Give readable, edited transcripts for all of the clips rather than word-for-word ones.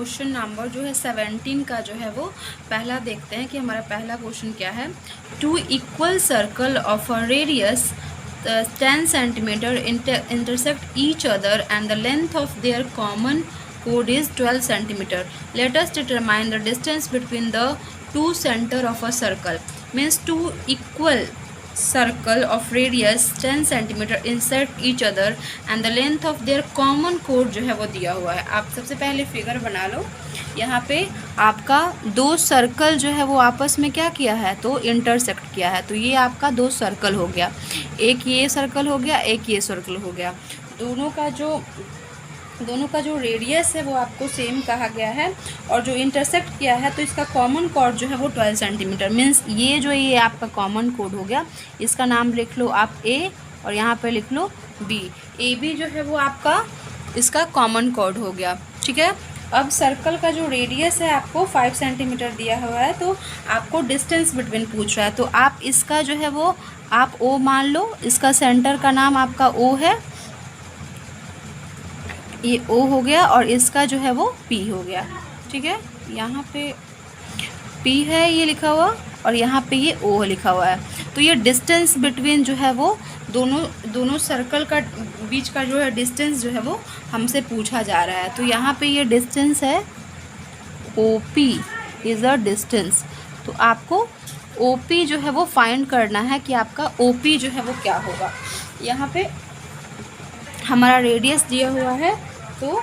Question number जो है 17 का जो है वो पहला देखते हैं कि हमारा पहला क्वेश्चन क्या है। Two equal circle of a radius 10 centimetre intersect each other and the length of their common chord is 12 centimeter. Let us determine the distance between the two center of a circle. Means two equal circle of radius 10 centimetre insert each other and the length of their common chord जो है वो दिया हुआ है। आप सबसे पहले figure बना लो। यहाँ पे आपका दो सर्कल जो है वो आपस में क्या किया है, तो इंटरसेक्ट किया है। तो ये आपका दो सर्कल हो गया, एक ये सर्कल हो गया, एक ये सर्कल हो गया। दोनों का जो रेडियस है वो आपको सेम कहा गया है और जो इंटरसेक्ट किया है तो इसका कॉमन कॉर्ड जो है वो 12 सेंटीमीटर। मीन्स ये आपका कॉमन कोड हो गया। इसका नाम लिख लो आप ए और यहाँ पे लिख लो बी। ए बी जो है वो आपका इसका कॉमन कॉर्ड हो गया। ठीक है। अब सर्कल का जो रेडियस है आपको 5 सेंटीमीटर दिया हुआ है, तो आपको डिस्टेंस बिटवीन पूछ रहा है। तो आप इसका जो है वो आप ओ मान लो, इसका सेंटर का नाम आपका ओ है, ये ओ हो गया और इसका जो है वो पी हो गया। ठीक है। यहाँ पे पी है ये लिखा हुआ और यहाँ पे ये ओ लिखा हुआ है। तो ये डिस्टेंस बिटवीन जो है वो दोनों सर्कल का बीच का जो है डिस्टेंस जो है वो हमसे पूछा जा रहा है। तो यहाँ पे ये डिस्टेंस है O P is a distance. तो आपको ओ पी जो है वो फाइंड करना है कि आपका ओ पी जो है वो क्या होगा। यहाँ पे हमारा रेडियस दिया हुआ है, तो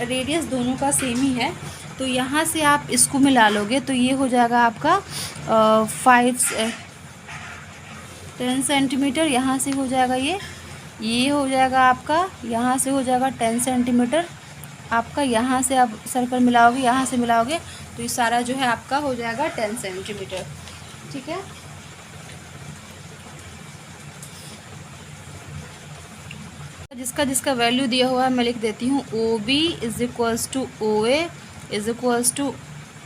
रेडियस दोनों का सेम ही है। तो यहाँ से आप इसको मिला लोगे तो ये हो जाएगा आपका 10 सेंटीमीटर। यहाँ से हो जाएगा ये हो जाएगा आपका, यहाँ से हो जाएगा 10 सेंटीमीटर आपका। यहाँ से आप सर्कल मिलाओगे, यहाँ से मिलाओगे तो ये सारा जो है आपका हो जाएगा 10 सेंटीमीटर। ठीक है। जिसका वैल्यू दिया हुआ है मैं लिख देती हूँ। O B is equals to O A is equals to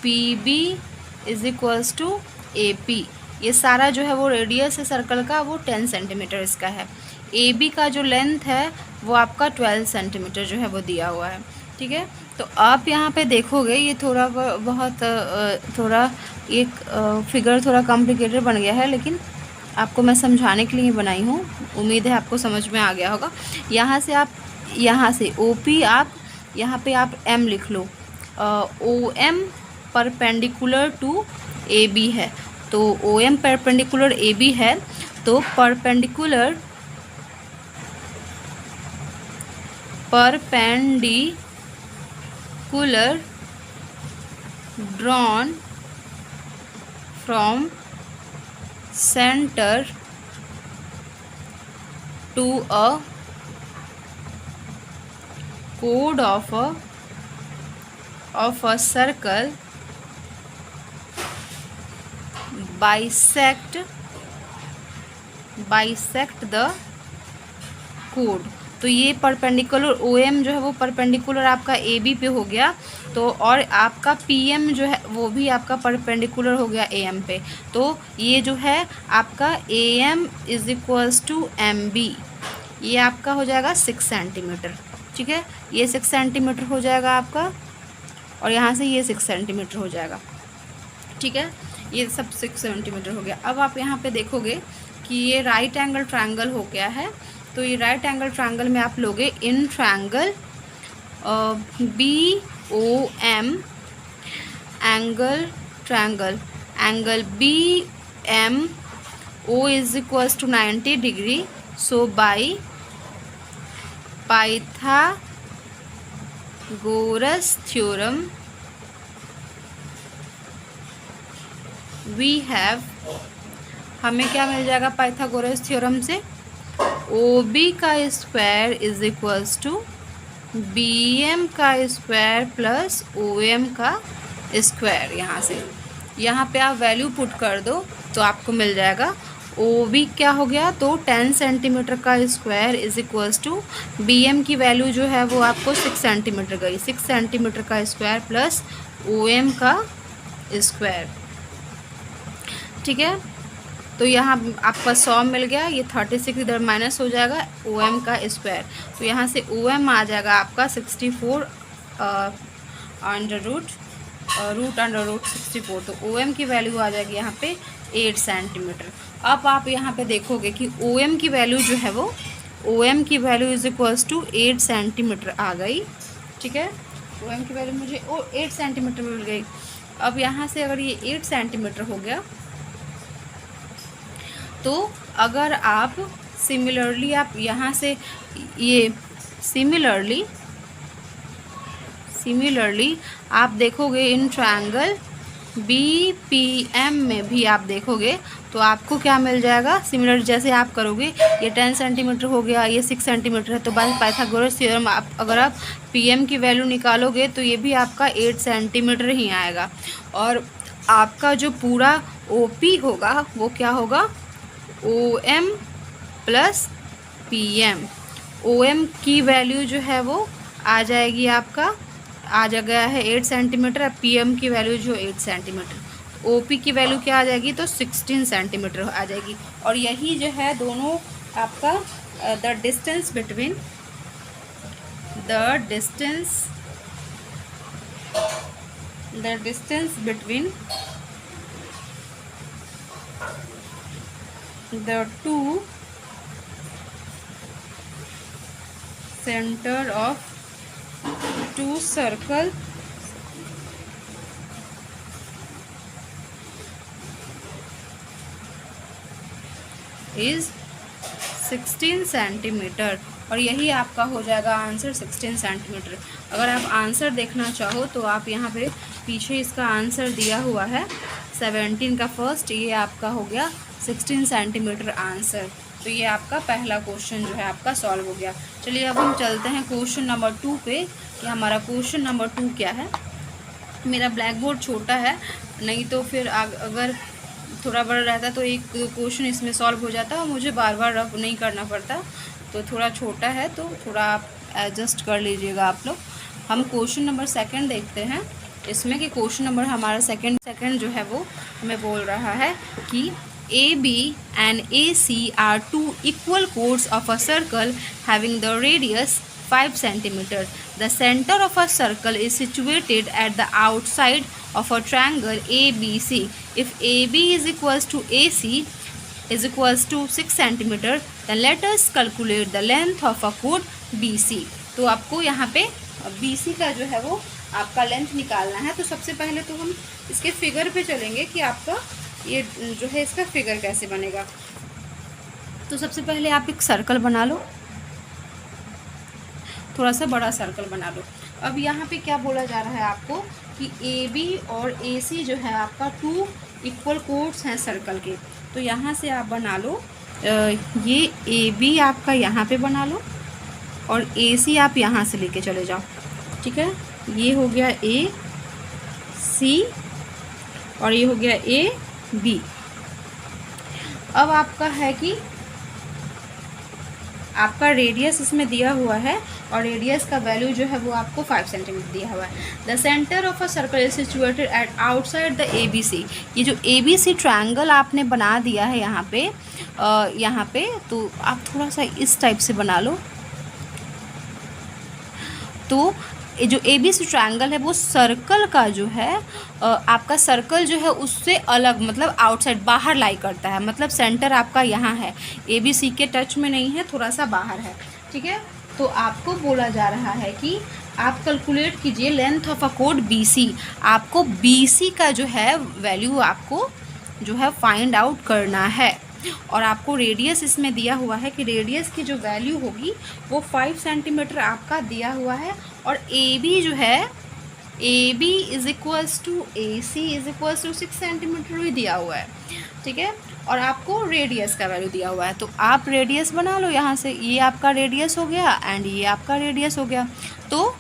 P B is equals to A P. ये सारा जो है वो रेडियस है सर्कल का, वो 10 सेंटीमीटर इसका है। ए बी का जो लेंथ है वो आपका 12 सेंटीमीटर जो है वो दिया हुआ है। ठीक है। तो आप यहाँ पे देखोगे ये थोड़ा एक फिगर थोड़ा कॉम्प्लिकेटेड बन गया है, लेकिन आपको मैं समझाने के लिए बनाई हूँ। उम्मीद है आपको समझ में आ गया होगा। यहाँ से ओ पी आप यहाँ पे आप एम लिख लो। O M perpendicular to A B है, तो O M perpendicular A B है, तो perpendicular drawn from center to a chord of a circle bisect the chord। तो ये परपेंडिकुलर ओ एम जो है वो परपेंडिकुलर आपका ए बी पे हो गया, तो और आपका पी एम जो है वो भी आपका परपेंडिकुलर हो गया ए एम पे। तो ये जो है आपका A M is equals to M B, ये आपका हो जाएगा 6 सेंटीमीटर। ठीक है। ये 6 सेंटीमीटर हो जाएगा आपका और यहाँ से ये 6 सेंटीमीटर हो जाएगा। ठीक है। ये सब 6 सेंटीमीटर हो गया। अब आप यहाँ पे देखोगे कि ये राइट एंगल ट्रायंगल हो गया है। तो ये राइट एंगल ट्रायंगल में आप लोगे in triangle B O M angle B M O is equals to 90 degree. So by Pythagoras theorem we have, हमें क्या मिल जाएगा पाइथागोरस थ्योरम से, ओ बी का square is equals to B M का स्क्वायर प्लस ओ एम का square. यहाँ पे आप वैल्यू पुट कर दो तो आपको मिल जाएगा ओ बी क्या हो गया, तो 10 सेंटीमीटर का square is equals to B M की वैल्यू जो है वो आपको 6 सेंटीमीटर गई, 6 सेंटीमीटर का स्क्वायर प्लस ओ एम का स्क्वायर। ठीक है। तो यहाँ आपका 100 मिल गया, ये 36 इधर माइनस हो जाएगा OM का स्क्वायर, तो यहाँ से OM आ जाएगा आपका 64 अंडर रूट 64, तो OM की वैल्यू आ जाएगी यहाँ पे 8 सेंटीमीटर। अब आप यहाँ पे देखोगे कि OM की वैल्यू जो है वो OM की value is equals to 8 centimetre आ गई, ठीक है। OM की वैल्यू मुझे 8 सेंटीमीटर मिल गई। अब यहाँ से अगर ये 8 सेंटीमीटर हो गया, तो अगर आप सिमिलरली आप यहाँ से ये सिमिलरली आप देखोगे इन ट्रायंगल BPM में भी आप देखोगे तो आपको क्या मिल जाएगा, सिमिलर जैसे आप करोगे, ये 10 सेंटीमीटर हो गया, ये 6 सेंटीमीटर है, तो बस पाइथागोरस थ्योरम अगर आप PM की वैल्यू निकालोगे तो ये भी आपका 8 सेंटीमीटर ही आएगा। और आपका जो पूरा OP होगा वो क्या होगा, OM प्लस PM। OM की वैल्यू जो है वो आ जाएगी आपका, आ जा गया है 8 सेंटीमीटर, अब PM की वैल्यू जो 8 सेंटीमीटर, OP की वैल्यू क्या आ जाएगी, तो 16 सेंटीमीटर आ जाएगी। और यही जो है दोनों आपका the distance between the two center of two circle is 16 centimetre, और यही आपका हो जाएगा आंसर 16 सेंटीमीटर। अगर आप आंसर देखना चाहो तो आप यहाँ पे पीछे इसका आंसर दिया हुआ है 17 का फर्स्ट, ये आपका हो गया 16 सेंटीमीटर आंसर। तो ये आपका पहला क्वेश्चन जो है आपका सॉल्व हो गया। चलिए अब हम चलते हैं क्वेश्चन नंबर 2 पे कि हमारा क्वेश्चन नंबर 2 क्या है। मेरा ब्लैक बोर्ड छोटा है, नहीं तो फिर अगर थोड़ा बड़ा रहता तो एक क्वेश्चन इसमें सॉल्व हो जाता और मुझे बार बार रब नहीं करना पड़ता, तो थोड़ा छोटा है तो थोड़ा आप एडजस्ट कर लीजिएगा आप लोग। हम क्वेश्चन नंबर 2 देखते हैं इसमें कि क्वेश्चन नंबर हमारा सेकंड जो है वो हमें बोल रहा है कि AB and AC are two equal chords of a circle having the radius 5 centimeter. The center of a circle is situated at the outside of a triangle ABC. If AB is equals to AC is equals to 6 centimeter, then let us calculate the length of a chord BC. तो आपको यहाँ पे BC का जो है वो आपका length निकालना है। तो सबसे पहले तो हम इसके फिगर पे चलेंगे कि आपका ये जो है इसका फिगर कैसे बनेगा। तो सबसे पहले आप एक सर्कल बना लो, थोड़ा सा बड़ा सर्कल बना लो। अब यहाँ पे क्या बोला जा रहा है आपको कि AB और AC जो है आपका 2 इक्वल कोर्ड्स हैं सर्कल के। तो यहाँ से आप बना लो, ये AB आपका यहाँ पे बना लो और AC आप यहाँ से लेके चले जाओ, ठीक है। ये हो गया AC और ये हो गया AB। अब आपका है कि आपका रेडियस इसमें दिया हुआ है और रेडियस का वैल्यू जो है वो आपको 5 सेंटीमीटर दिया हुआ है। The centre of a circle is situated at outside the ABC। ये जो ABC ट्रायंगल आपने बना दिया है यहाँ पे तो आप थोड़ा सा इस टाइप से बना लो। तो ये जो ABC ट्रायंगल है वो सर्कल का जो है आपका सर्कल जो है उससे अलग, मतलब आउटसाइड बाहर लाई करता है, मतलब सेंटर आपका यहाँ है, ABC के टच में नहीं है, थोड़ा सा बाहर है, ठीक है। तो आपको बोला जा रहा है कि आप कैलकुलेट कीजिए length of a code BC। आपको BC का जो है वैल्यू आपको जो है फाइंड आउट करना है और आपको रेडियस इसमें दिया हुआ है कि रेडियस की जो वैल्यू होगी वो 5 सेंटीमीटर आपका दिया हुआ है और AB जो है AB is equals to AC is equals to 6 centimetre ही दिया हुआ है, ठीक है। और आपको रेडियस का वैल्यू दिया हुआ है, तो आप रेडियस बना लो यहाँ से। ये आपका रेडियस हो गया एंड ये आपका रेडियस हो गया। तो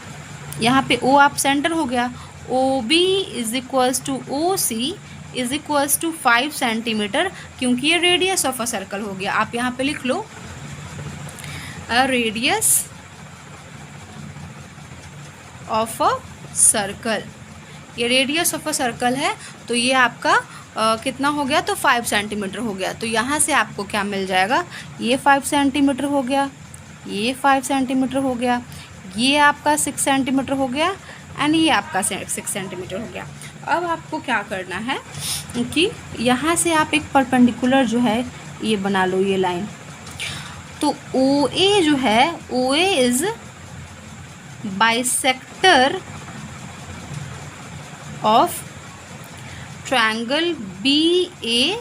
यहाँ पे O आप सेंटर हो गया, OB is equals to OC is equals to 5 centimetre, क्योंकि ये रेडियस ऑफ अ सर्कल हो गया। आप यहाँ पे लिख लो रेडियस ऑफ अ सर्कल, ये रेडियस ऑफ अ सर्कल है, तो ये आपका कितना हो गया, तो 5 सेंटीमीटर हो गया। तो यहाँ से आपको क्या मिल जाएगा, ये 5 सेंटीमीटर हो गया, ये 5 सेंटीमीटर हो गया, ये आपका 6 सेंटीमीटर हो गया एंड ये आपका 6 सेंटीमीटर हो गया। अब आपको क्या करना है कि यहाँ से आप एक परपेंडिकुलर जो है ये बना लो, ये लाइन। तो ओ ए जो है, O A is bisector of triangle B A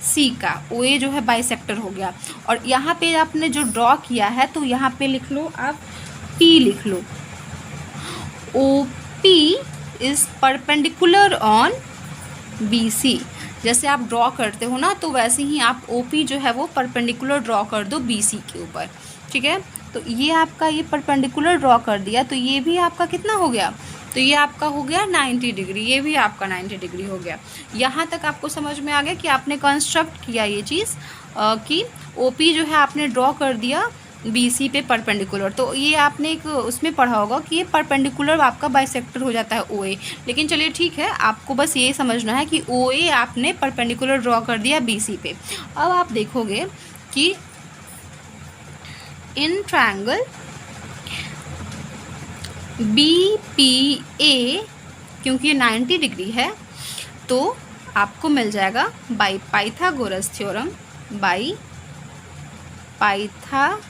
C का। ओ ए जो है बाइसेक्टर हो गया। और यहाँ पे आपने जो ड्रॉ किया है तो यहाँ पे लिख लो आप पी लिख लो। O P is perpendicular on B C. जैसे आप ड्रॉ करते हो ना, तो वैसे ही आप ओ पी जो है वो परपेंडिकुलर ड्रॉ कर दो बी सी के ऊपर, ठीक है। तो ये आपका ये परपेंडिकुलर ड्रॉ कर दिया, तो ये भी आपका कितना हो गया, तो ये आपका हो गया 90 डिग्री, ये भी आपका 90 डिग्री हो गया। यहाँ तक आपको समझ में आ गया कि आपने कंस्ट्रक्ट किया ये चीज़ कि ओपी जो है आपने ड्रॉ कर दिया बीसी पे परपेंडिकुलर। तो ये आपने एक उसमें पढ़ा होगा कि ये परपेंडिकुलर आपका बाइसेक्टर हो जाता है ओए। लेकिन चलिए ठीक है, आपको बस ये समझना है कि ओए आपने परपेंडिकुलर ड्रॉ कर दिया बीसी पे। अब आप देखोगे कि in triangle B P A, क्योंकि ये 90 डिग्री है, तो आपको मिल जाएगा by Pythagoras theorem, by Pythagoras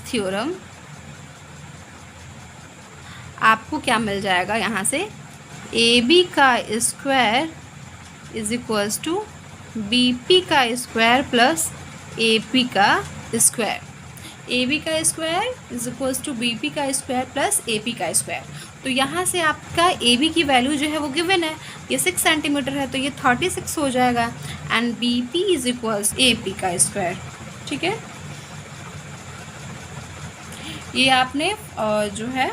theorem आपको क्या मिल जाएगा यहाँ से, ए बी का square is equals to B P का स्क्वायर प्लस ए पी का स्क्वायर। ए बी का square is equals to B P का स्क्वायर प्लस ए पी का स्क्वायर। तो यहाँ से आपका ए बी की वैल्यू जो है वो गिवन है, ये 6 सेंटीमीटर है, तो ये 36 हो जाएगा and B P is equals A P का स्क्वायर, ठीक है। ये आपने जो है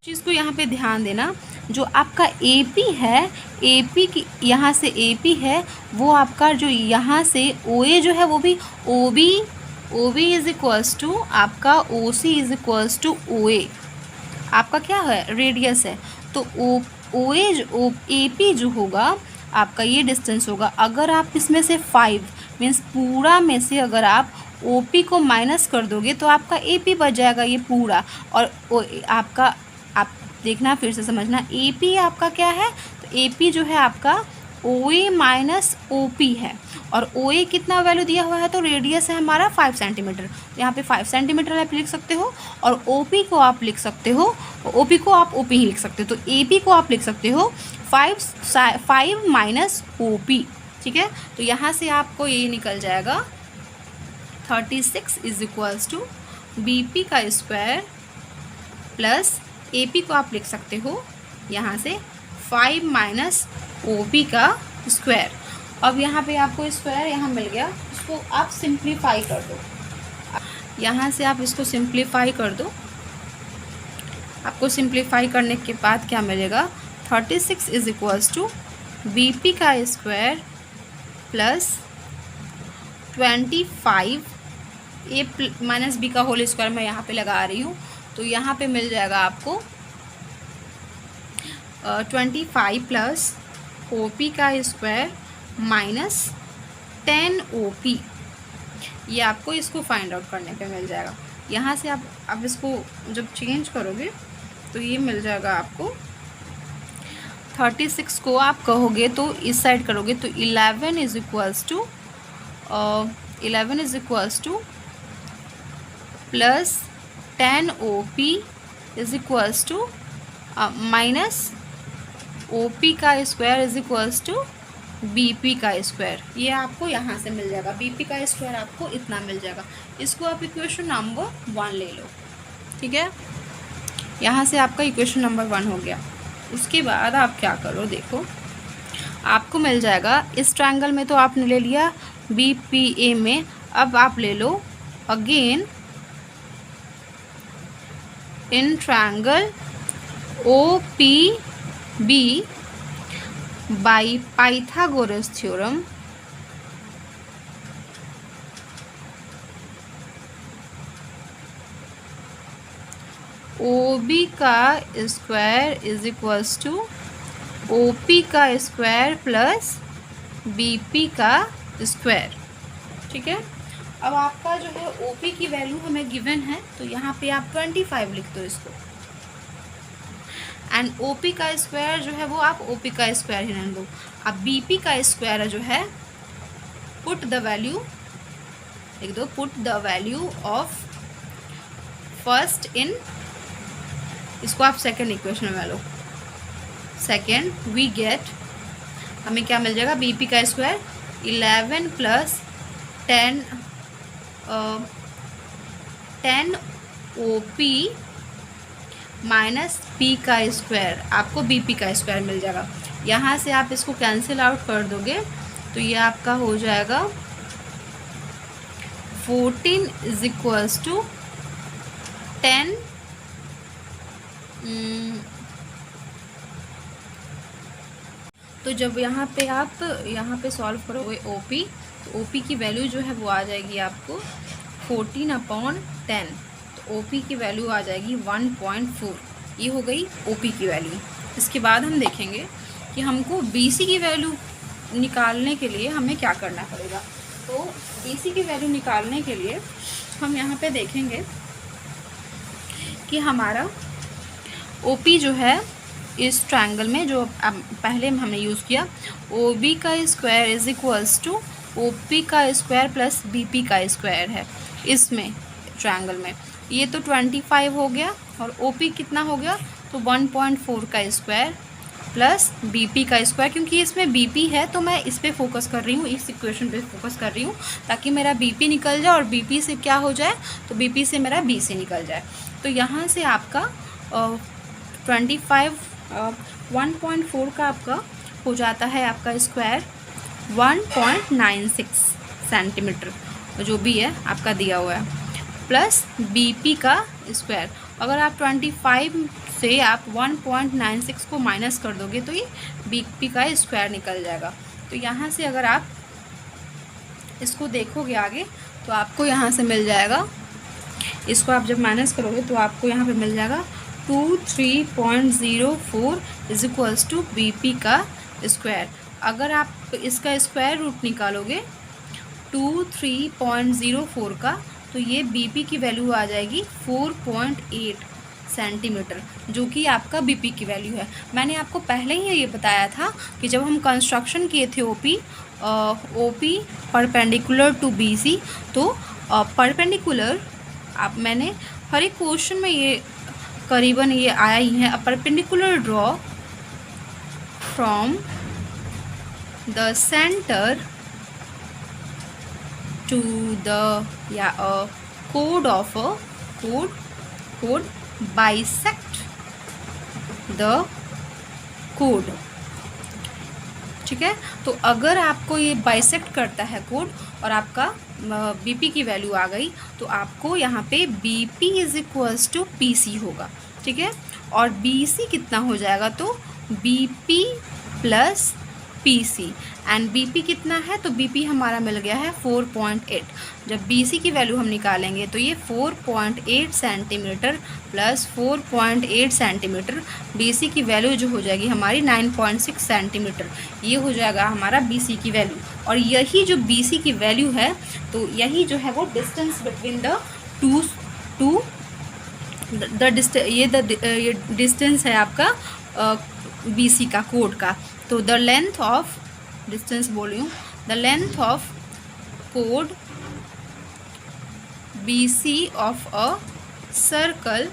चीज़ को यहाँ पे ध्यान देना, जो आपका ए पी है, ए पी की यहाँ से ए पी है, वो आपका जो यहाँ से ओ ए जो है वो भी O B is equals to आपका O C is equals to O A, आपका क्या है रेडियस है। तो ओ ए पी जो होगा आपका ये डिस्टेंस होगा। अगर आप इसमें से 5 मीन्स पूरा में से अगर आप ओ पी को माइनस कर दोगे तो आपका ए पी बच जाएगा ये पूरा। और आपका आप देखना फिर से समझना, ए पी आपका क्या है, तो ए पी जो है आपका ओ ए माइनस ओ पी है। और ओ ए कितना वैल्यू दिया हुआ है, तो रेडियस है हमारा 5 सेंटीमीटर, तो यहाँ पे 5 सेंटीमीटर आप लिख सकते हो। और ओ पी को आप लिख सकते हो, ओ पी को आप ओ पी ही लिख सकते हो, तो ए पी को आप लिख सकते हो 5 माइनस ओ पी, ठीक है। तो यहाँ से आपको ये निकल जाएगा 36 is equals to B P का स्क्वायर प्लस ए पी को आप लिख सकते हो यहाँ से 5 माइनस ओ पी का स्क्वायर। अब यहाँ पे आपको स्क्वायर यहाँ मिल गया, इसको आप सिंप्लीफाई कर दो, यहाँ से आप इसको सिंप्लीफाई कर दो। आपको सिंप्लीफाई करने के बाद क्या मिलेगा, 36 is equals to B P का square plus 25 A minus B का होल स्क्वायर मैं यहाँ पे लगा रही हूँ। तो यहाँ पे मिल जाएगा आपको 25 प्लस ओ पी का स्क्वायर माइनस 10 ओ पी, ये आपको इसको फाइंड आउट करने पे मिल जाएगा। यहाँ से आप इसको जब चेंज करोगे तो ये मिल जाएगा आपको 36 को आप कहोगे तो इस साइड करोगे तो 11 is equals to plus 10 O P is equals to minus O P का square is equals to B P का स्क्वायर। ये आपको यहाँ से मिल जाएगा, बी पी का स्क्वायर आपको इतना मिल जाएगा। इसको आप इक्वेशन नंबर 1 ले लो, ठीक है। यहाँ से आपका इक्वेशन नंबर 1 हो गया। उसके बाद आप क्या करो, देखो आपको मिल जाएगा इस ट्रायंगल में तो आपने ले लिया बी पी ए में, अब आप ले लो again in triangle O P B by Pythagoras theorem O B का square is equals to O P का स्क्वायर प्लस बी पी का स्क्वायर। ठीक है, अब आपका जो है ओ पी की वैल्यू हमें गिवन है, तो यहाँ पे आप 25 लिख दो इसको, एंड ओ पी का स्क्वायर जो है वो आप ओ पी का स्क्वायर ही रहने दो। अब बी पी का स्क्वायर जो है, पुट द वैल्यू लिख दो, put the value of first in, इसको आप सेकेंड इक्वेशन में लो, सेकेंड वी गेट, हमें क्या मिल जाएगा, बी पी का square 11 plus 10 O P minus P का स्क्वायर, आपको बी पी का स्क्वायर मिल जाएगा। यहाँ से आप इसको कैंसिल आउट कर दोगे तो ये आपका हो जाएगा 14 इज इक्वल्स टू 10 तो जब यहाँ पे आप यहाँ पे सॉल्व करोगे ओ पी, तो ओ पी की वैल्यू जो है वो आ जाएगी आपको 14/10, तो ओ पी की वैल्यू आ जाएगी 1.4। ये हो गई ओ पी की वैल्यू। इसके बाद हम देखेंगे कि हमको बी सी की वैल्यू निकालने के लिए हमें क्या करना पड़ेगा। तो बी सी की वैल्यू निकालने के लिए हम यहाँ पे देखेंगे कि हमारा ओ पी जो है इस ट्रायंगल में जो पहले हमने यूज़ किया, ओ बी का square is equals to O P का स्क्वायर प्लस बी पी का स्क्वायर है इसमें ट्रायंगल में। ये तो 25 हो गया, और ओ पी कितना हो गया, तो 1.4 का स्क्वायर प्लस बी पी का स्क्वायर। क्योंकि इसमें बी पी है तो मैं इस पर फोकस कर रही हूँ, इस इक्वेशन पे फोकस कर रही हूँ, ताकि मेरा बी पी निकल जाए और बी पी से क्या हो जाए, तो बी पी से मेरा बी सी निकल जाए। तो यहाँ से आपका 1.4 का आपका हो जाता है आपका स्क्वायर 1.96 सेंटीमीटर, जो भी है आपका दिया हुआ है, प्लस बी पी का स्क्वायर। अगर आप 25 से आप 1.96 को माइनस कर दोगे तो ये बी पी का स्क्वायर निकल जाएगा। तो यहाँ से अगर आप इसको देखोगे आगे, तो आपको यहाँ से मिल जाएगा, इसको आप जब माइनस करोगे तो आपको यहाँ पे मिल जाएगा 23.04 is equals to B P का स्क्वायर। अगर आप इसका स्क्वायर रूट निकालोगे 23.04 का, तो ये बी पी की वैल्यू आ जाएगी 4.8 सेंटीमीटर, जो कि आपका बी पी की वैल्यू है। मैंने आपको पहले ही ये बताया था कि जब हम कंस्ट्रक्शन किए थे O P perpendicular to B C, तो परपेंडिकुलर आप मैंने हर एक क्वेश्चन में ये करीबन ये आया ही है, perpendicular draw from the centre to the chord of a chord bisect the chord। ठीक है, तो अगर आपको ये बाइसेक्ट करता है कोड और आपका बीपी की वैल्यू आ गई, तो आपको यहाँ पे BP is equals to PC होगा। ठीक है, और बीसी कितना हो जाएगा, तो BP plus PC, and BP कितना है, तो बीपी हमारा मिल गया है 4.8। जब बीसी की वैल्यू हम निकालेंगे तो ये 4.8 सेंटीमीटर प्लस 4.8 सेंटीमीटर, बीसी की वैल्यू जो हो जाएगी हमारी 9.6 सेंटीमीटर, ये हो जाएगा हमारा बीसी की वैल्यू। और यही जो बीसी की वैल्यू है, तो यही जो है वो डिस्टेंस बिटवीन द टू ये डिस्टेंस है आपका बीसी का कोड का। तो द लेंथ ऑफ डिस्टेंस बोल रही हूँ, the length of code BC of a circle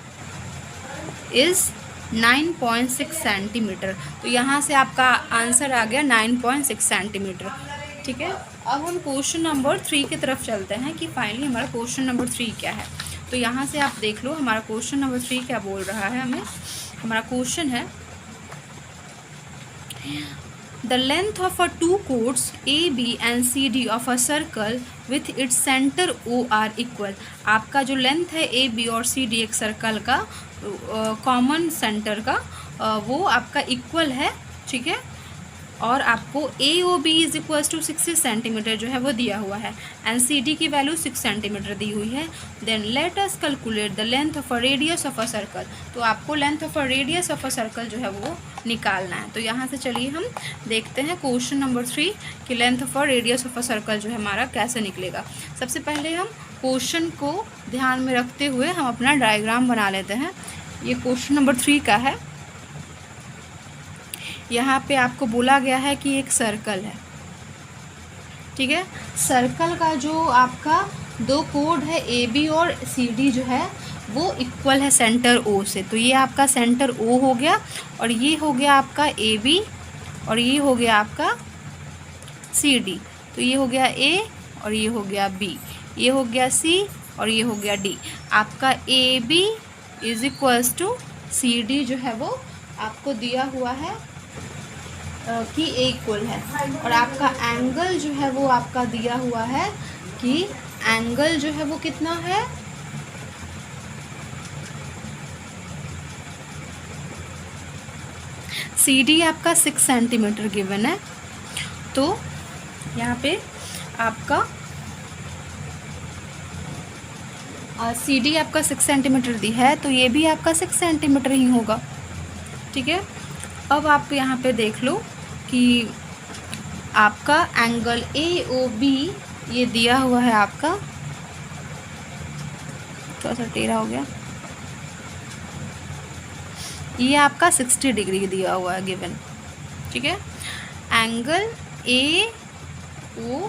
is 9.6 centimetre. तो यहाँ से आपका आंसर आ गया 9.6 सेंटीमीटर। ठीक है, अब हम क्वेश्चन नंबर 3 की तरफ चलते हैं कि फाइनली हमारा क्वेश्चन नंबर 3 क्या है। तो यहाँ से आप देख लो हमारा क्वेश्चन नंबर 3 क्या बोल रहा है हमें। हमारा क्वेश्चन है The length of a two chords AB and CD of a circle with its center O are equal। आपका जो लेंथ है AB और CD एक सर्कल का कॉमन सेंटर का वो आपका इक्वल है। ठीक है, और आपको A O B is equals to 60 centimetre जो है वो दिया हुआ है एंड सी डी की वैल्यू 6 सेंटीमीटर दी हुई है। Then let us calculate the length of a radius of a circle. तो आपको length of a radius of a circle जो है वो निकालना है। तो यहाँ से चलिए हम देखते हैं क्वेश्चन नंबर 3 कि length of a radius of a circle जो है हमारा कैसे निकलेगा। सबसे पहले हम क्वेश्चन को ध्यान में रखते हुए हम अपना डायग्राम बना लेते हैं। ये क्वेश्चन नंबर 3 का है। यहाँ पे आपको बोला गया है कि एक सर्कल है, ठीक है। सर्कल का जो आपका दो कोड है ए बी और सी डी जो है वो इक्वल है सेंटर ओ से। तो ये आपका सेंटर ओ हो गया और ये हो गया आपका ए बी और ये हो गया आपका सी डी। तो ये हो गया ए और ये हो गया बी, ये हो गया सी और ये हो गया डी। आपका A B is equals to C D जो है वो आपको दिया हुआ है कि ए इक्वल है। और आपका एंगल जो है वो आपका दिया हुआ है कि एंगल जो है वो कितना है, सी डी आपका 6 सेंटीमीटर गिवन है। तो यहाँ पे आपका सी डी आपका 6 सेंटीमीटर दी है तो ये भी आपका 6 सेंटीमीटर ही होगा, ठीक है। अब आप यहाँ पे देख लो कि आपका एंगल ए ओ बी ये दिया हुआ है आपका, थोड़ा सा टेढ़ा हो गया, ये आपका 60 डिग्री दिया हुआ है गिवन, ठीक है। Angle A O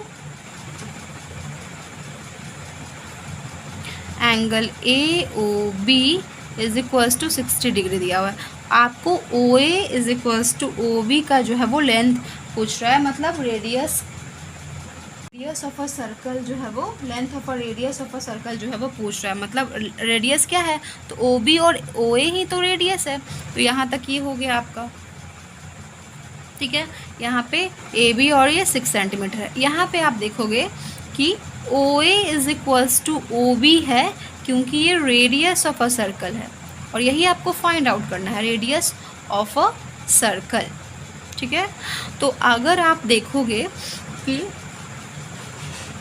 angle A O B is equals to 60 degree दिया हुआ है। आपको O A is equals to O B का जो है वो लेंथ पूछ रहा है, मतलब रेडियस ऑफ अ सर्कल जो है वो length of a radius of a circle जो है वो पूछ रहा है। मतलब रेडियस क्या है, तो ओ बी और ओ ए ही तो रेडियस है। तो यहाँ तक ये हो गया आपका, ठीक है। यहाँ पे ए बी और ये 6 सेंटीमीटर है। यहाँ पे आप देखोगे कि O A is equals to O B है क्योंकि ये रेडियस ऑफ अ सर्कल है और यही आपको फाइंड आउट करना है, रेडियस ऑफ अ सर्कल, ठीक है। तो अगर आप देखोगे कि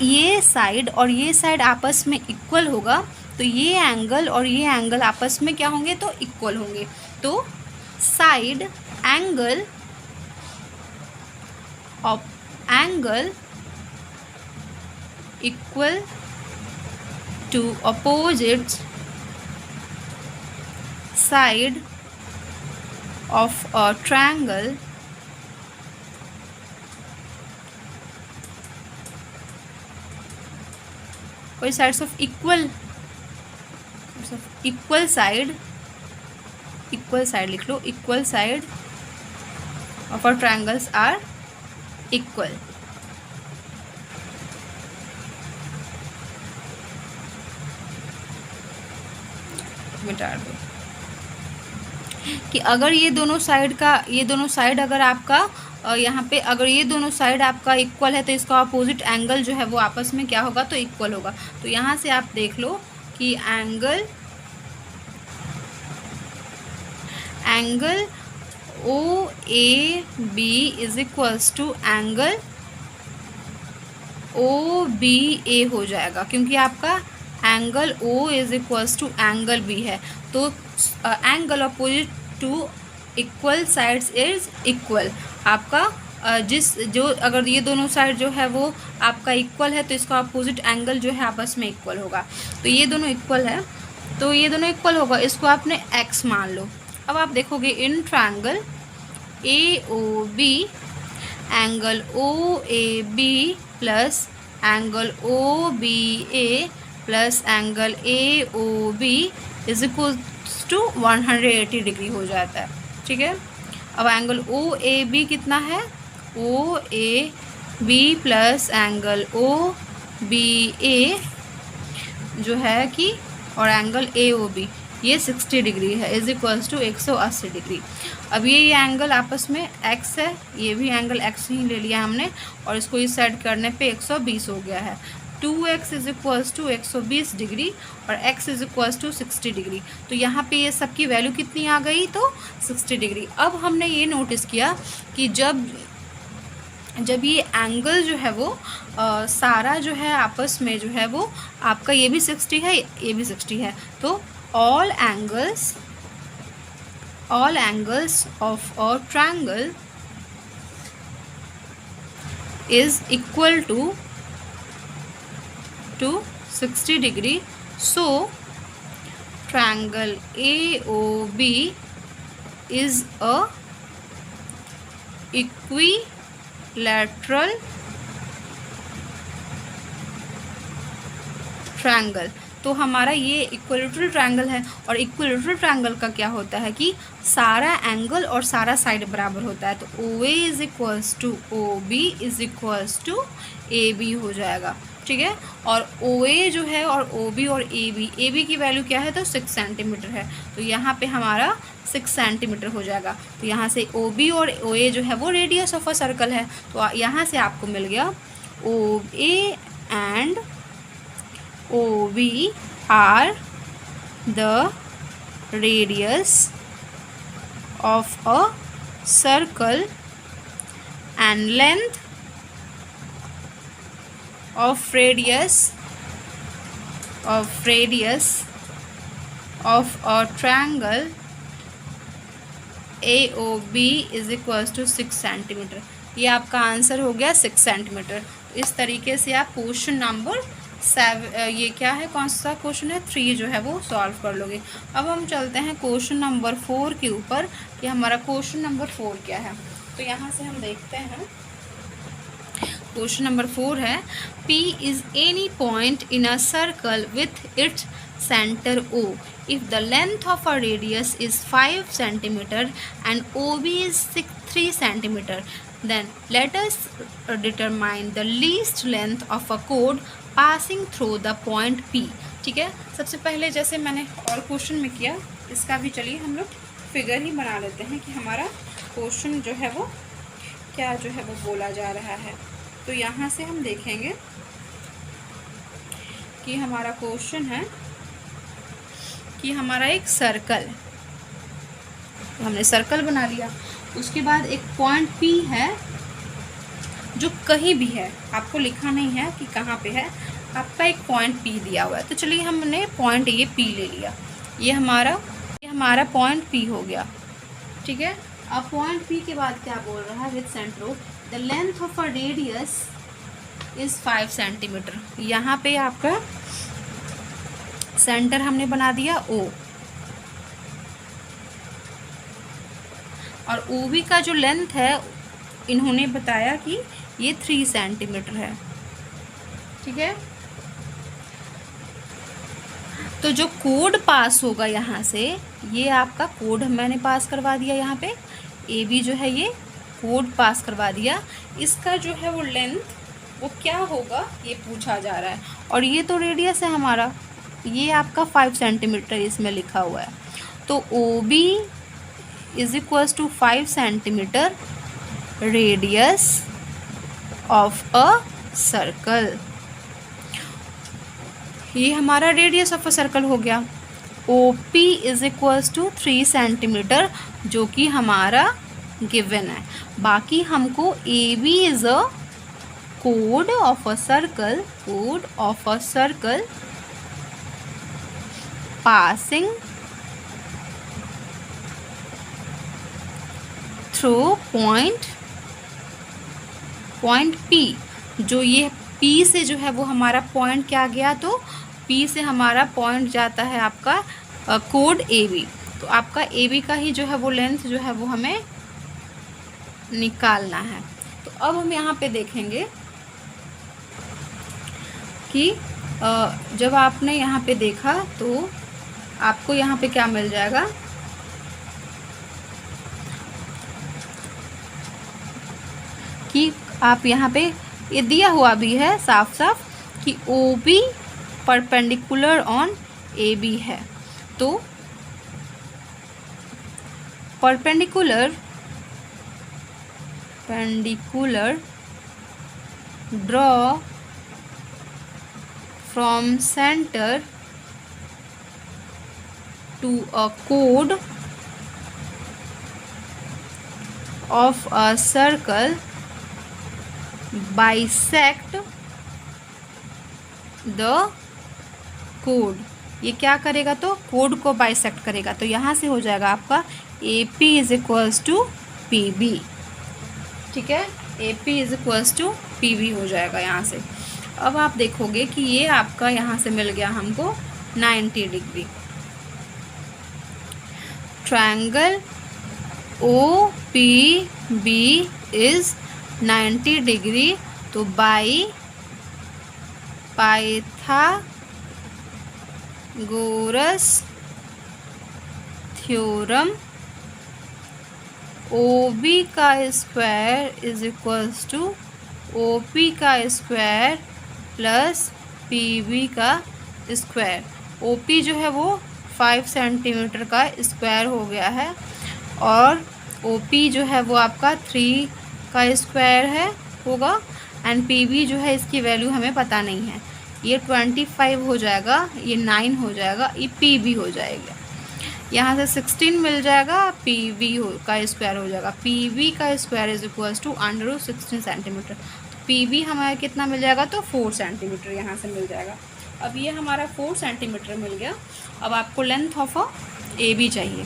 ये साइड और ये साइड आपस में इक्वल होगा तो ये एंगल और ये एंगल आपस में क्या होंगे, तो इक्वल होंगे। तो side angle of angle equal to opposite side of a triangle कोई साइड्स ऑफ इक्वल साइड लिख लो, equal side of our triangles are equal. मिटा दो कि अगर ये दोनों साइड अगर आपका यहाँ पे अगर ये दोनों साइड आपका इक्वल है तो इसका अपोजिट एंगल जो है वो आपस में क्या होगा, तो इक्वल होगा। तो यहाँ से आप देख लो कि angle O A B is equals to angle O B A हो जाएगा क्योंकि आपका angle O is equals to angle B है। तो angle opposite to equal sides is equal. आपका अगर ये दोनों साइड जो है वो आपका इक्वल है तो इसका अपोजिट एंगल जो है आपस में इक्वल होगा। तो ये दोनों इक्वल है तो ये दोनों इक्वल होगा, इसको आपने x मान लो। अब आप देखोगे in triangle A O B angle O A B plus angle O B A plus angle A O B is equal to 180 degree हो जाता है, ठीक है। अब एंगल ओ ए बी कितना है, O A B plus angle O B A जो है कि और एंगल ए ओ बी ये 60 डिग्री है इज इक्वल्स टू 180 डिग्री। अब ये एंगल आपस में x है, ये भी एंगल x ही ले लिया हमने और इसको इस साइड करने पे 120 हो गया है। 2x is equals to 120 degree और x is equals to 60 degree. तो यहाँ पे ये सबकी वैल्यू कितनी आ गई, तो 60 डिग्री। अब हमने ये नोटिस किया कि जब जब ये एंगल जो है वो सारा जो है आपस में जो है वो आपका ये भी 60 है, ये भी 60 है, तो all angles of a triangle is equal to 60 degree. So triangle AOB is a equilateral triangle. तो हमारा ये इक्विलेटरल ट्रायंगल है, और इक्विलेटरल ट्रायंगल का क्या होता है कि सारा एंगल और सारा साइड बराबर होता है. तो OA is equals to OB is equals to AB हो जाएगा. ठीक है, और OA जो है और OB और AB की वैल्यू क्या है, तो 6 सेंटीमीटर है. तो यहाँ पे हमारा 6 सेंटीमीटर हो जाएगा. तो यहाँ से OB और OA जो है वो रेडियस ऑफ अ सर्कल है. तो यहाँ से आपको मिल गया OA and OB are the radius of a circle and length of radius of a triangle AOB is equals to 6 centimetre. ये आपका आंसर हो गया 6 सेंटीमीटर. इस तरीके से आप क्वेश्चन नंबर 7, ये क्या है, कौन सा क्वेश्चन है, 3 जो है वो सॉल्व कर लोगे. अब हम चलते हैं क्वेश्चन नंबर 4 के ऊपर कि हमारा क्वेश्चन नंबर 4 क्या है. तो यहाँ से हम देखते हैं क्वेश्चन नंबर 4 है P is any point in a circle with its center O. If the length of a radius is 5 cm and OB is 3 cm, then let us determine the least length of a chord passing through the point P. ठीक है, सबसे पहले जैसे मैंने और question में किया, इसका भी चलिए हम लोग फिगर ही बना लेते हैं कि हमारा क्वेश्चन जो है वो क्या जो है वो बोला जा रहा है. तो यहाँ से हम देखेंगे कि हमारा क्वेश्चन है कि हमारा एक सर्कल, हमने सर्कल बना लिया. उसके बाद एक पॉइंट P है जो कहीं भी है, आपको लिखा नहीं है कि कहाँ पे है, आपका एक पॉइंट P दिया हुआ है. तो चलिए हमने पॉइंट ये P ले लिया. ये हमारा पॉइंट P हो गया. ठीक है, अब पॉइंट P के बाद क्या बोल रहा है, with centre the length of a radius is 5 centimetre. यहाँ पे आपका सेंटर हमने बना दिया O, और OB का जो लेंथ है इन्होंने बताया कि ये 3 सेंटीमीटर है. ठीक है, तो जो कोड पास होगा यहाँ से, ये आपका कोड मैंने पास करवा दिया. यहाँ पे AB जो है ये कोड पास करवा दिया. इसका जो है वो लेंथ वो क्या होगा ये पूछा जा रहा है, और ये तो रेडियस है हमारा, ये आपका 5 सेंटीमीटर इसमें लिखा हुआ है. तो OB is equals to 5 centimetre radius of a circle. ये हमारा रेडियस ऑफ अ सर्कल हो गया. OP is equals to 3 centimetre जो कि हमारा गिवन है. बाकी हमको AB इज अ कोड of a circle, passing through point P. जो ये P से जो है वो हमारा पॉइंट क्या गया, तो P से हमारा पॉइंट जाता है आपका कोड AB. तो आपका AB का ही जो है वो लेंथ जो है वो हमें निकालना है. तो अब हम यहाँ पे देखेंगे कि जब आपने यहाँ पे देखा तो आपको यहाँ पे क्या मिल जाएगा कि आप यहाँ पे ये दिया हुआ भी है साफ साफ कि OB परपेंडिकुलर ऑन AB है. तो perpendicular draw from center to a chord of a circle bisect the code, ये क्या करेगा तो कोड को बाइसेक्ट करेगा। तो यहाँ से हो जाएगा आपका AP is equals to PB, ठीक है, AP is equals to PB हो जाएगा यहाँ से। अब आप देखोगे कि ये आपका यहाँ से मिल गया हमको 90 degree. Triangle OPB is 90 degree, तो बाई पाइथागोरस थ्योरम OB का square is equals to OP का स्क्वायर प्लस PB का स्क्वायर। OP जो है वो 5 सेंटीमीटर का स्क्वायर हो गया है और OP जो है वो आपका 3 का स्क्वायर है होगा, एंड PB जो है इसकी वैल्यू हमें पता नहीं है। ये 25 हो जाएगा, ये 9 हो जाएगा, ये PB हो जाएगा। यहाँ से 16 मिल जाएगा, PB का स्क्वायर हो जाएगा। PB का square is equals to under 16 centimetre. तो PB हमारा कितना मिल जाएगा तो 4 सेंटीमीटर यहाँ से मिल जाएगा। अब ये हमारा 4 सेंटीमीटर मिल गया। अब आपको लेंथ ऑफ AB चाहिए,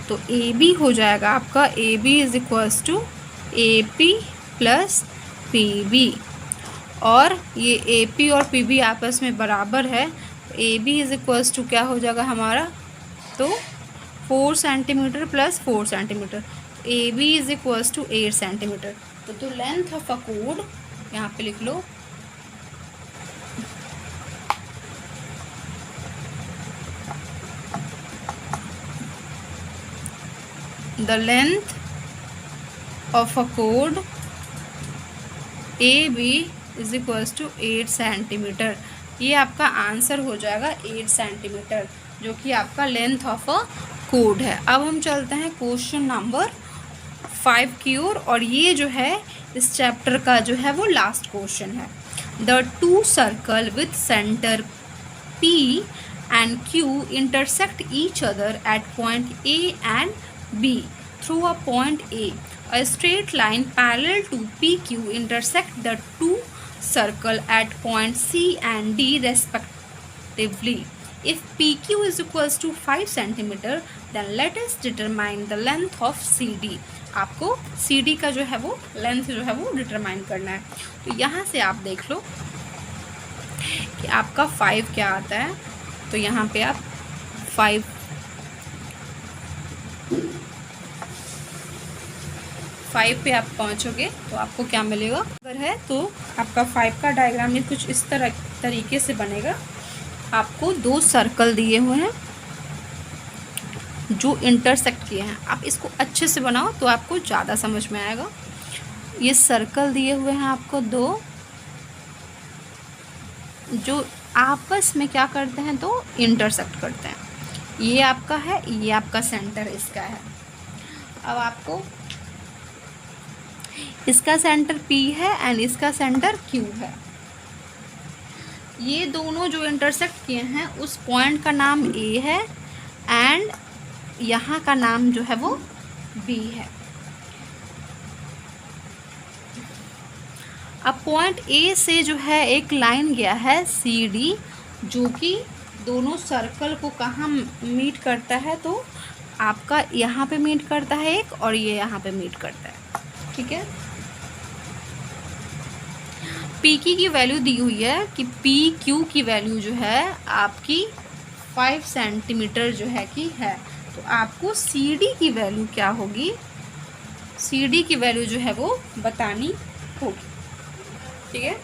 तो AB हो जाएगा आपका AB is equals to AP plus PB, और ये AP और PB आपस में बराबर है। AB इज इक्वल्स टू क्या हो जाएगा हमारा तो 4 centimetre plus 4 centimetre, AB is equals to 8 centimetre. तो लेंथ ऑफ अ कोड यहाँ पे लिख लो, द लेंथ ऑफ अ कोड AB is equals to 8 centimetre. ये आपका आंसर हो जाएगा 8 सेंटीमीटर, जो कि आपका लेंथ ऑफ अ कोड है। अब हम चलते हैं क्वेश्चन नंबर 5 की ओर, और ये जो है इस चैप्टर का जो है वो लास्ट क्वेश्चन है। The two circle with centre P and Q intersect each other at point A and B through a point A. A straight line parallel to PQ intersect the two circle at point C and D respectively. If PQ is equals to 5 centimeter, then let us determine the length of CD. आपको CD का जो है वो length जो है वो determine करना है। तो यहाँ से आप देख लो कि आपका 5 क्या आता है। तो यहाँ पे आप 5 पे आप पहुँचोगे तो आपको क्या मिलेगा। अगर है तो आपका 5 का डायग्राम ये कुछ इस तरीके से बनेगा। आपको 2 सर्कल दिए हुए हैं जो इंटरसेक्ट किए हैं। आप इसको अच्छे से बनाओ तो आपको ज़्यादा समझ में आएगा। ये सर्कल दिए हुए हैं आपको 2, जो आपस में क्या करते हैं तो इंटरसेक्ट करते हैं। ये आपका है, ये आपका सेंटर इसका है। अब आपको इसका सेंटर P है एंड इसका सेंटर Q है। ये दोनों जो इंटरसेक्ट किए हैं उस पॉइंट का नाम A है एंड यहाँ का नाम जो है वो B है। अब पॉइंट A से जो है एक लाइन गया है CD, जो कि दोनों सर्कल को कहाँ मीट करता है तो आपका यहाँ पे मीट करता है एक, और ये यहाँ पे मीट करता है। ठीक है, PQ की वैल्यू दी हुई है कि PQ की वैल्यू जो है आपकी 5 सेंटीमीटर जो है कि है। तो आपको CD की वैल्यू क्या होगी, CD की वैल्यू जो है वो बतानी होगी। ठीक है,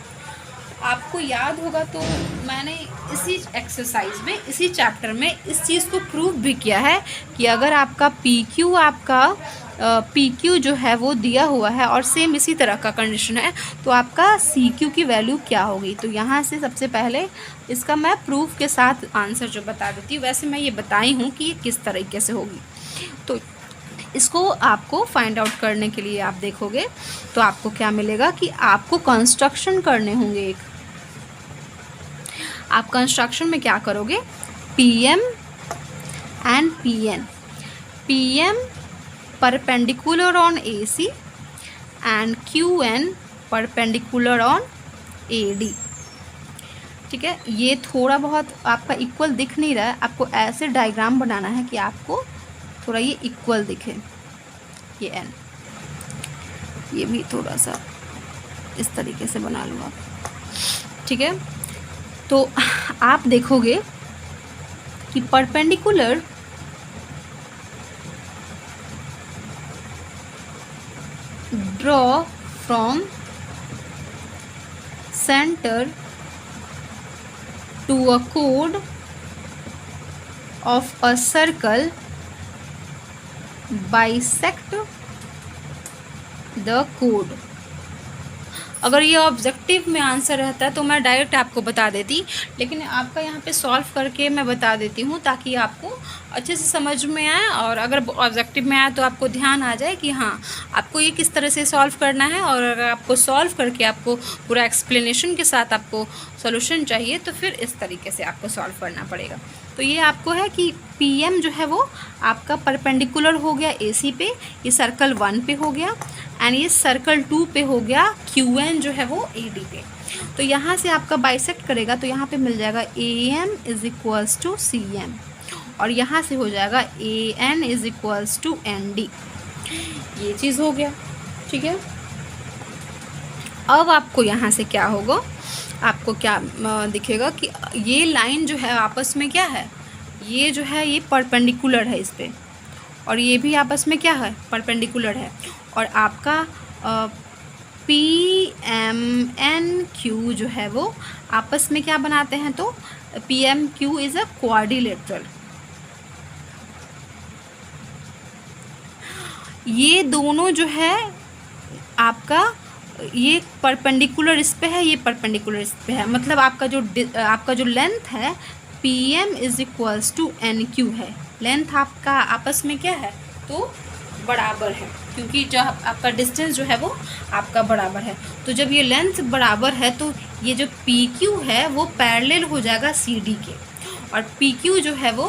आपको याद होगा तो मैंने इसी एक्सरसाइज में, इसी चैप्टर में इस चीज़ को प्रूव भी किया है कि अगर आपका PQ जो है वो दिया हुआ है और सेम इसी तरह का कंडीशन है तो आपका CQ की वैल्यू क्या होगी। तो यहाँ से सबसे पहले इसका मैं प्रूफ के साथ आंसर जो बता देती हूँ। वैसे मैं ये बताई हूँ कि ये किस तरीके से होगी। तो इसको आपको फाइंड आउट करने के लिए आप देखोगे तो आपको क्या मिलेगा कि आपको कंस्ट्रक्शन करने होंगे। एक आप कंस्ट्रक्शन में क्या करोगे, PM and PN। PM perpendicular on AC and Q N perpendicular on A D. ठीक है, ये थोड़ा बहुत आपका इक्वल दिख नहीं रहा है, आपको ऐसे डायग्राम बनाना है कि आपको थोड़ा ये इक्वल दिखे। ये एन, ये भी थोड़ा सा इस तरीके से बना लूँ आप। ठीक है, तो आप देखोगे कि perpendicular draw from centre to a chord of a circle bisect the chord। अगर ये ऑब्जेक्टिव में आंसर रहता तो मैं डायरेक्ट आपको बता देती, लेकिन आपका यहाँ पे सॉल्व करके मैं बता देती हूँ ताकि आपको अच्छे से समझ में आए, और अगर ऑब्जेक्टिव में आए तो आपको ध्यान आ जाए कि हाँ आपको ये किस तरह से सॉल्व करना है। और अगर आपको सॉल्व करके आपको पूरा एक्सप्लेनेशन के साथ आपको सॉल्यूशन चाहिए तो फिर इस तरीके से आपको सॉल्व करना पड़ेगा। तो ये आपको है कि PM जो है वो आपका परपेंडिकुलर हो गया AC पे, ये सर्कल 1 पे हो गया, एंड ये सर्कल 2 पे हो गया QN जो है वो AD पे। तो यहाँ से आपका बाइसेक्ट करेगा तो यहाँ पे मिल जाएगा AM is equals to CM, और यहाँ से हो जाएगा AN is equals to ND। ये चीज़ हो गया। ठीक है, अब आपको यहाँ से क्या होगा, आपको क्या दिखेगा कि ये लाइन जो है आपस में क्या है, ये जो है ये परपेंडिकुलर है इस पे, और ये भी आपस में क्या है, परपेंडिकुलर है। और आपका PMNQ जो है वो आपस में क्या बनाते हैं, तो PMQ इज़ अ क्वाड्रिलेटरल। ये दोनों जो है आपका, ये परपेंडिकुलर इस पे है, ये परपेंडिकुलर इस पे है, मतलब आपका जो लेंथ है PM is equals to NQ है। लेंथ आपका आपस में क्या है, तो बराबर है, क्योंकि जो आपका डिस्टेंस जो है वो आपका बराबर है। तो जब ये लेंथ बराबर है तो ये जो PQ है वो पैरेलल हो जाएगा CD के, और PQ जो है वो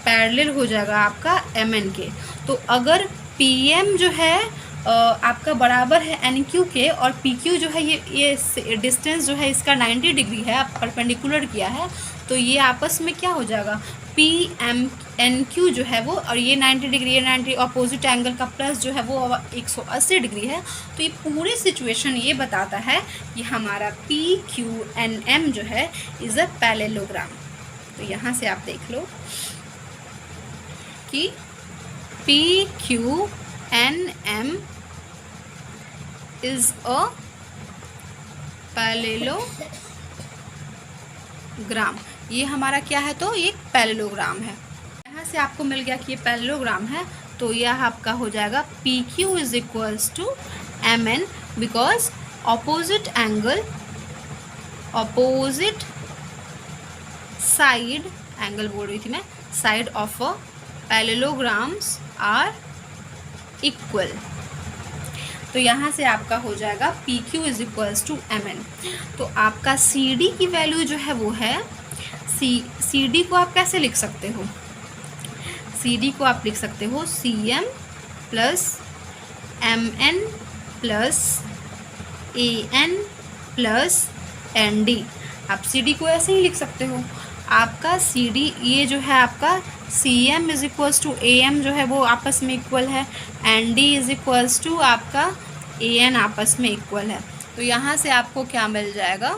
पैरेलल हो जाएगा आपका MN के। तो अगर PM जो है आपका बराबर है NQ के, और PQ जो है ये डिस्टेंस जो है इसका 90 डिग्री है, आप परपेंडिकुलर किया है, तो ये आपस में क्या हो जाएगा, PMNQ जो है वो, और ये 90 डिग्री, ये 90 अपोजिट एंगल का प्लस जो है वो 180 डिग्री है। तो ये पूरी सिचुएशन ये बताता है कि हमारा PQNM जो है इज़ अ पैरेललोग्राम। तो यहाँ से आप देख लो कि PQNM is a पैरेललोग्राम। ये हमारा क्या है, तो ये पैरेललोग्राम है। यहाँ से आपको मिल गया कि ये पैरेललोग्राम है, तो यह आपका हो जाएगा PQ is equals to MN, because opposite angle, opposite side, angle बोल रही थी मैं, side of a parallelograms are equal. तो यहाँ से आपका हो जाएगा PQ is equals to MN। तो आपका CD की वैल्यू जो है वो है, CD को आप कैसे लिख सकते हो, CD को आप लिख सकते हो CM plus MN plus AN plus ND। आप CD को ऐसे ही लिख सकते हो। आपका CD ये जो है आपका CM is equals to AM जो है वो आपस में इक्वल है, ND इज इक्वल्स टू आपका AN आपस में इक्वल है। तो यहाँ से आपको क्या मिल जाएगा,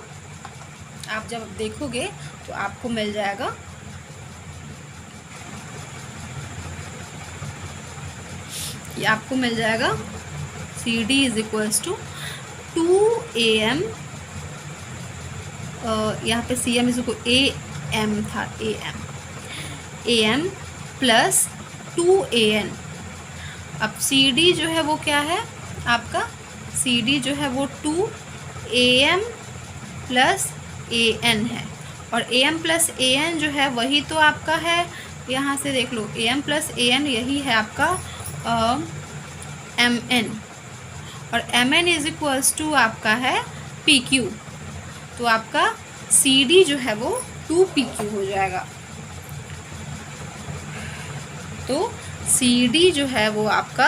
आप जब देखोगे तो आपको मिल जाएगा ये आपको मिल जाएगा CD is equals to 2AM, यहाँ पे CM इज इक्वल AM था, AM प्लस 2AN। अब CD जो है वो क्या है आपका, CD जो है वो 2AM प्लस AN है, और AM प्लस AN जो है वही तो आपका है, यहाँ से देख लो AM प्लस AN यही है आपका MN, और MN इज इक्वल्स टू आपका है PQ। तो आपका CD जो है वो 2PQ हो जाएगा। तो CD जो है वो आपका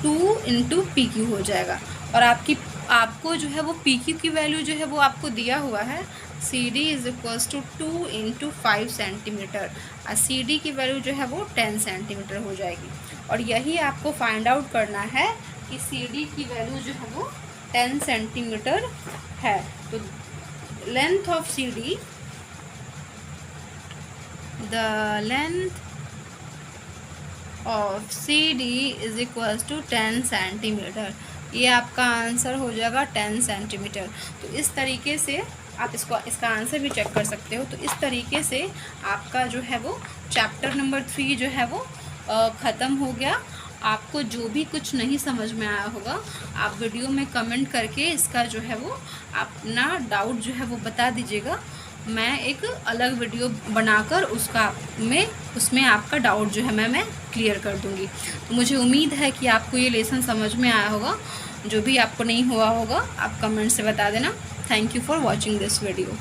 2 इंटू पी क्यू हो जाएगा। और आपको जो है वो पी क्यू की वैल्यू जो है वो आपको दिया हुआ है, C D is equals to 2 into 5 centimetre, और सी डी की वैल्यू जो है वो 10 सेंटीमीटर हो जाएगी। और यही आपको फाइंड आउट करना है कि सी डी की वैल्यू जो है वो 10 सेंटीमीटर है। तो length of C D, the length of C D is equals to 10 centimetre. ये आपका आंसर हो जाएगा 10 सेंटीमीटर। तो इस तरीके से आप इसका आंसर भी चेक कर सकते हो। तो इस तरीके से आपका जो है वो चैप्टर नंबर 3 जो है वो ख़त्म हो गया। आपको जो भी कुछ नहीं समझ में आया होगा, आप वीडियो में कमेंट करके इसका जो है वो अपना डाउट जो है वो बता दीजिएगा। मैं एक अलग वीडियो बनाकर उसमें आपका डाउट जो है मैं क्लियर कर दूंगी। तो मुझे उम्मीद है कि आपको ये लेसन समझ में आया होगा। जो भी आपको नहीं हुआ होगा आप कमेंट से बता देना। Thank you for watching this video.